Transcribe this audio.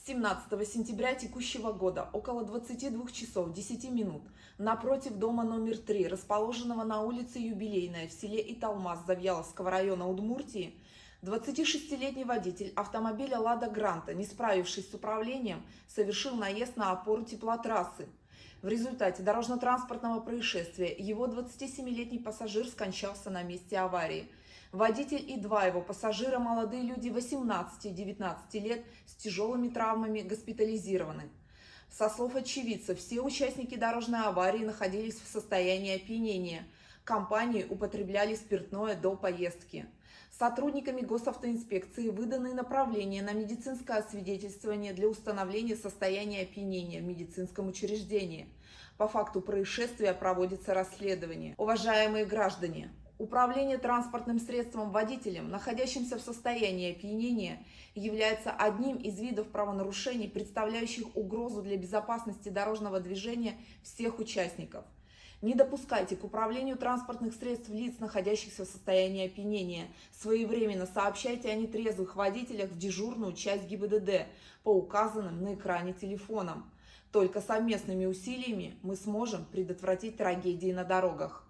17 сентября текущего года около 22 часов 10 минут напротив дома номер 3, расположенного на улице Юбилейная в селе Италмас Завьяловского района Удмуртии, 26-летний водитель автомобиля «Лада Гранта», не справившись с управлением, совершил наезд на опору теплотрассы. В результате дорожно-транспортного происшествия его 27-летний пассажир скончался на месте аварии. Водитель и два его пассажира, молодые люди 18 и 19 лет, с тяжелыми травмами госпитализированы. Со слов очевидцев, все участники дорожной аварии находились в состоянии опьянения. Компании употребляли спиртное до поездки. Сотрудниками госавтоинспекции выданы направления на медицинское освидетельствование для установления состояния опьянения в медицинском учреждении. По факту происшествия проводится расследование. Уважаемые граждане, управление транспортным средством водителем, находящимся в состоянии опьянения, является одним из видов правонарушений, представляющих угрозу для безопасности дорожного движения всех участников. Не допускайте к управлению транспортных средств лиц, находящихся в состоянии опьянения. Своевременно сообщайте о нетрезвых водителях в дежурную часть ГИБДД по указанным на экране телефонам. Только совместными усилиями мы сможем предотвратить трагедии на дорогах.